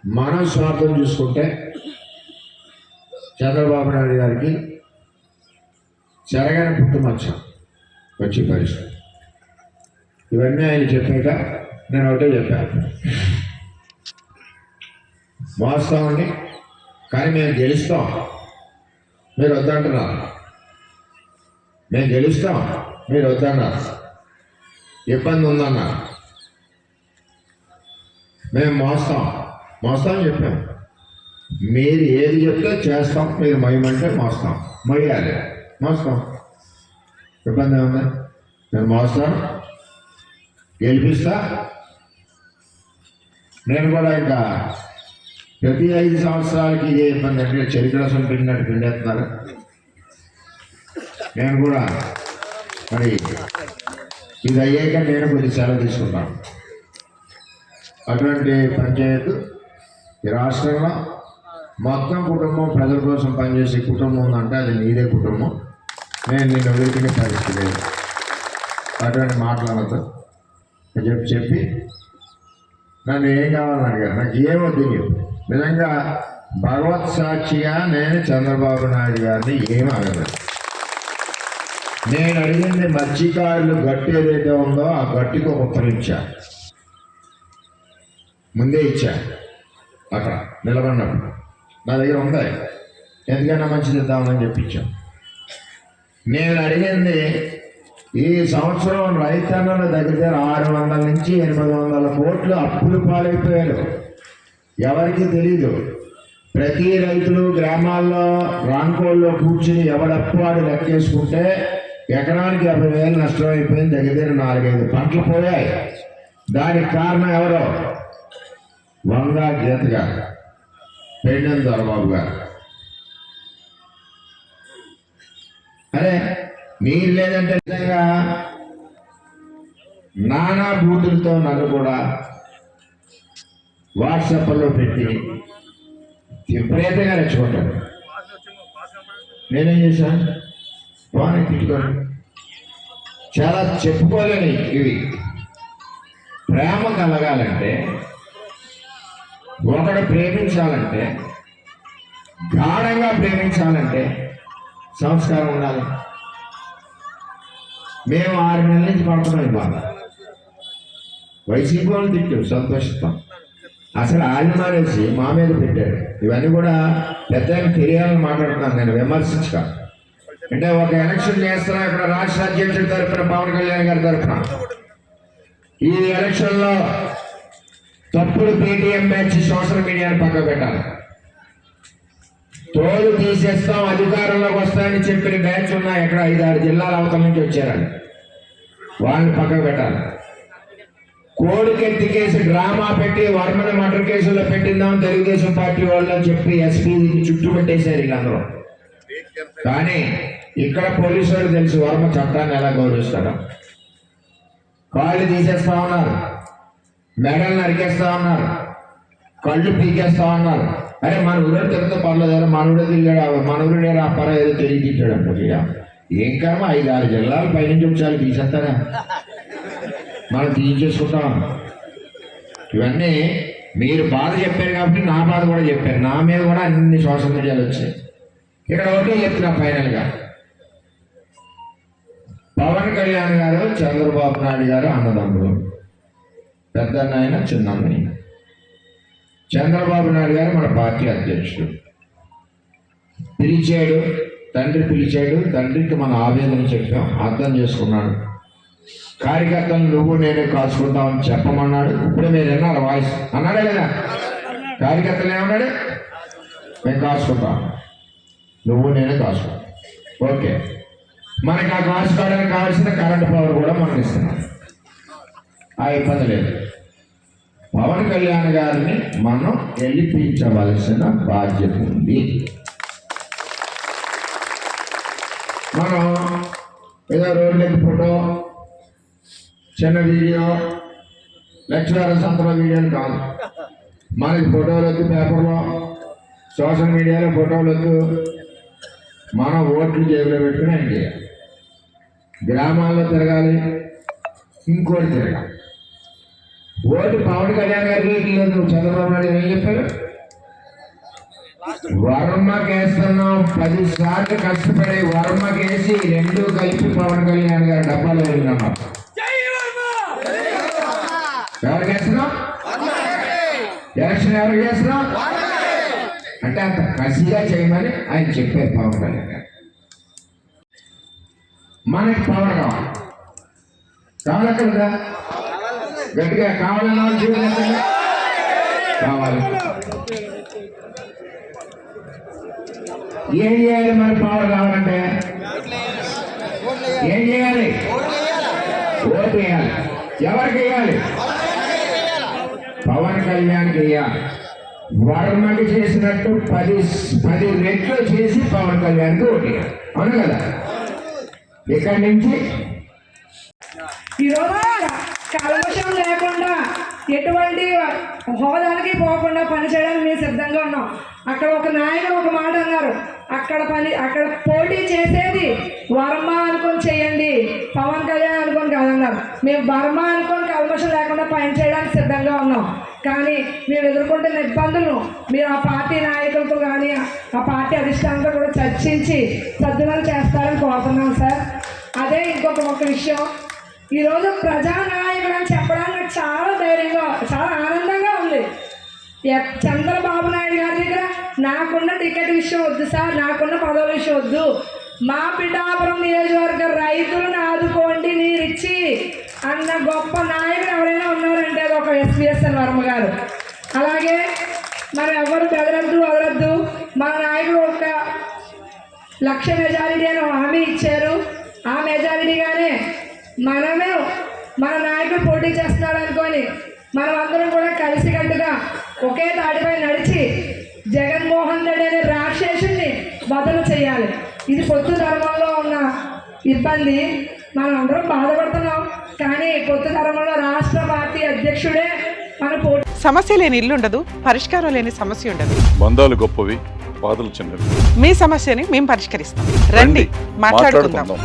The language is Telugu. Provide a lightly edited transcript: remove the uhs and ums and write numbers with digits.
మనం స్వార్థం చూసుకుంటే చంద్రబాబు నాయుడు గారికి చెరగని పుట్టుమచ్చ వచ్చే పరిస్థితి. ఇవన్నీ ఆయన చెప్పాక నేను ఒకటే చెప్పాను, మోస్తామండి కానీ మేము గెలుస్తాం, మీరు వద్దంటున్నారు. మేము గెలుస్తాం, మీరు వద్దన్నారు. ఇబ్బంది ఉందన్నారు. మేము మోస్తాం చెప్పాం. మీరు ఏది చెప్తే చేస్తాం, మీరు మొయ్యమంటే మోస్తాం, మొయ్యాలి, మోస్తాం. ఇబ్బంది ఏమన్నా? నేను మోస్తాను, గెలిపిస్తా. నేను కూడా ఇంకా ప్రతి 5 సంవత్సరాలకి ఇదే ఇబ్బంది అంటే చరిత్రసం పిండినట్టు పిండేస్తున్నారు. నేను కూడా మరి ఇది అయ్యాక నేను కొద్ది సెలవు తీసుకుంటాను. అటువంటి పంచాయతీ ఈ రాష్ట్రంలో మొత్తం కుటుంబం ప్రజల కోసం పనిచేసే కుటుంబం ఉందంటే అది నీదే కుటుంబం. నేను నిన్ను వదిలిపెట్టే పరిస్థితి లేదు. అటువంటి మాట్లాడదు చెప్పి నన్ను ఏం కావాలని అడిగారు. నాకు ఏమొద్దు చెప్పు. నిజంగా భగవత్ సాక్షిగా నేను చంద్రబాబు నాయుడు గారిని ఏం అడగలేదు. నేను అడిగింది మత్స్యకారులు గట్టి ఏదైతే ఉందో ఆ గట్టికి ఒక ఉత్తరించా, ముందే ఇచ్చా. అక్కడ నిలబడినప్పుడు నా దగ్గర ఉంది, ఎందుకన్నా మంచిది ఇద్దామని చెప్పించాం. నేను అడిగింది ఈ సంవత్సరం రైతన్నల దగ్గర 600 నుంచి 800 కోట్లు అప్పులు పాలైపోయారు. ఎవరికి తెలీదు. ప్రతి రైతులు గ్రామాల్లో రాంకోల్లో కూర్చుని ఎవడప్పు వాడు లెక్కేసుకుంటే ఎకరానికి 50,000 నష్టం అయిపోయింది. దగ్గర 4-5 పంటలు పోయాయి. దానికి కారణం ఎవరో? వంగా గీత గారు, పెండెం దొరబాబు గారు. అరే నీరు లేదంటే నిజంగా నానా బూతులతో నన్ను కూడా వాట్సాప్లో పెట్టి విపరీతంగా రెచ్చగొట్టాను. నేనేం చేశాను? బాగా తిట్టుకోండి. చాలా చెప్పుకోలేని ఇవి. ప్రేమ కలగాలంటే, ఒకడు ప్రేమించాలంటే, గాఢంగా ప్రేమించాలంటే సంస్కారం ఉండాలి. మేము 6 నెలల నుంచి పడుతున్నాం. బాగా వైసీపీ వాళ్ళు తిట్టారు, సంతోషిస్తాం. అసలు ఆయన మానేసి మా మీద పెట్టాడు. ఇవన్నీ కూడా పెద్ద తెలియాలని మాట్లాడుతున్నాను నేను, విమర్శించక. అంటే ఒక ఎలక్షన్ చేస్తున్నా ఇక్కడ రాష్ట్ర అధ్యక్షుడి తరఫున పవన్ కళ్యాణ్ గారి తరఫున ఈ ఎలక్షన్లో తప్పుడు పేటీఎం బ్యాచ్ సోషల్ మీడియాను పక్క పెట్టాలి. తోలు తీసేస్తాం, అధికారంలోకి వస్తాయని చెప్పిన బ్యాచ్ ఉన్నాయి. ఎక్కడ 5-6 జిల్లాల అవతల నుంచి వచ్చారని వాళ్ళని పక్కకు పెట్టాలి. కోడికెత్తి కేసు డ్రామా పెట్టి వర్మని మర్డర్ కేసులో పెట్టిందాం తెలుగుదేశం పార్టీ వాళ్ళు చెప్పి ఎస్పీ చుట్టుపెట్టేశారు వీళ్ళందరూ. కానీ ఇక్కడ పోలీసు వాళ్ళు తెలుసు వర్మ చట్టాన్ని ఎలా గౌరవిస్తాడో. కాళ్ళు తీసేస్తా ఉన్నారు, మెడలు నరికేస్తా ఉన్నారు, కళ్ళు పీకేస్తా ఉన్నారు. అరే మన ఊరే తిరుగుతూ పర్లేదు, మనవుడే తిరిగాడు, మనవుడే అప్పార ఏదో తిరిగి తిట్టాడు అంటే ఏం కర్మ. 5-6 జిల్లాలు పైనుంచి వచ్చారు, తీసేస్తారా? మనం తీయించేసుకుంటాం. ఇవన్నీ మీరు బాధ చెప్పారు కాబట్టి నా బాధ కూడా చెప్పారు. నా మీద కూడా అన్ని సోషల్ మీడియాలు వచ్చాయి. ఇక్కడ ఒకటే చెప్తున్నా ఫైనల్గా, పవన్ కళ్యాణ్ గారు చంద్రబాబు నాయుడు గారు అన్నదమ్ములు, పెద్దన్నైనా చిన్నన్నైనా. చంద్రబాబు నాయుడు గారు మన పార్టీ అధ్యక్షుడు. పిలిచాడు, తండ్రి పిలిచాడు, తండ్రికి మన ఆవేదన చెప్పాం, అర్థం చేసుకున్నాడు. కార్యకర్తలు నువ్వు నేనే కాసుకుంటామని చెప్పమన్నాడు. ఇప్పుడే మీరు విన్నారు వాయిస్, అన్నాడే కదా? కార్యకర్తలు ఏమన్నాడు? మేము కాసుకుంటాం, నువ్వు నేనే కాసుకుంటాం. ఓకే, మనకి ఆ కాసుకోవడానికి కావాల్సిన కరెంట్ పవర్ కూడా మనం ఇస్తున్నాం, ఆ ఇబ్బంది లేదు. పవన్ కళ్యాణ్ గారిని మనం గెలిపించవలసిన బాధ్యత ఉంది. మనం ఏదో రోడ్లకి ఫోటో, చిన్న వీడియో, లక్షల సంతలో వీడియోలు కాదు. మనకి ఫోటోలు వద్దు, పేపర్లో సోషల్ మీడియాలో ఫోటోలు వద్దు. మన ఓట్లు జేబులో పెట్టుకుని ఆయన చేయాలి. గ్రామాల్లో తిరగాలి, ఇంకోటి తిరగాలి. ఓటు పవన్ కళ్యాణ్ గారికి లేదు, చంద్రబాబు నాయుడు ఏం చెప్పారు? వర్మకేస్తున్నాం, 10 సార్లు కష్టపడి వర్మకేసి 2 కలిపి పవన్ కళ్యాణ్ గారి డబ్బాలో వెళ్ళినామా? ఎవరు చేస్తున్నాం? ఎలక్షన్ ఎవరు చేస్తున్నాం అంటే అంత కసిగా చేయమని ఆయన చెప్పారు పవన్ కళ్యాణ్ గారు. మనకి పవర్ కావాలి, కావాలక్కడదా? గట్టిగా కావాలన్నా చూడండి, కావాలి. ఏం చేయాలి? మన పవర్ కావాలంటే ఏం చేయాలి? ఓటు వేయాలి. ఎవరికి వేయాలి? పవన్ కళ్యాణ్కి వేయాలి. వర్మకి చేసినట్టు 10 రెట్లు చేసి పవన్ కళ్యాణ్కి ఓటు వేయాలి. అవును కదా? ఇక్కడి నుంచి ఈరోజు కల్మషం లేకుండా ఎటువంటి హోదానికి పోకుండా పనిచేయడానికి మేము సిద్ధంగా ఉన్నాం. అక్కడ ఒక నాయకుడు ఒక మాట అన్నారు, అక్కడ పోటీ చేసేది వర్మ అనుకొని చేయండి, పవన్ కళ్యాణ్ అనుకొని కాదన్నారు. మేము వర్మ అనుకొని కల్మషం లేకుండా పని చేయడానికి సిద్ధంగా ఉన్నాం. కానీ మేము ఎదుర్కొంటున్న ఇబ్బందులు మీరు ఆ పార్టీ నాయకులతో కానీ ఆ పార్టీ అధిష్టానంతో కూడా చర్చించి సద్దులను చేస్తారని కోరుతున్నాం సార్. అదే ఇంకొక విషయం, ఈరోజు ప్రజానాయకుడు అని చెప్పడానికి నాకు చాలా ధైర్యంగా, చాలా ఆనందంగా ఉంది. చంద్రబాబు నాయుడు గారి దగ్గర నాకున్న టికెట్ విషయం వద్దు సార్, నాకున్న పదవుల విషయం వద్దు, మా పిఠాపురం నియోజకవర్గ రైతులను ఆదుకోండి నీరిచ్చి అన్న గొప్ప నాయకుడు ఎవరైనా ఉన్నారంటే అది ఒక ఎస్విఎస్ఎన్ వర్మ గారు. అలాగే మనం ఎవరు వదలద్దు, మన నాయకుడు 1 లక్ష మెజారిటీ అని హామీ ఇచ్చారు. ఆ మెజారిటీగానే మనమే మన నాయకుడు పోటీ చేస్తున్నాడు అనుకొని మనం అందరం కూడా కలిసికట్టుగా ఒకే తాటిపై నడిచి జగన్మోహన్ రెడ్డి అనే రాక్షసుని బదులు చేయాలి. ఇది పొత్తు ధర్మంలో ఉన్న ఇబ్బంది, మనం అందరం బాధపడుతున్నాం. కానీ పొత్తు ధర్మంలో రాష్ట్ర పార్టీ అధ్యక్షుడే మన పోటీ. సమస్య లేని ఇల్లు ఉండదు, పరిష్కారం లేని సమస్య ఉండదు. బంధాలు గొప్పవి, బాధలు చిన్నవి. మీ సమస్యని మేము పరిష్కరిస్తాం. రండి, మాట్లాడుకుందాం.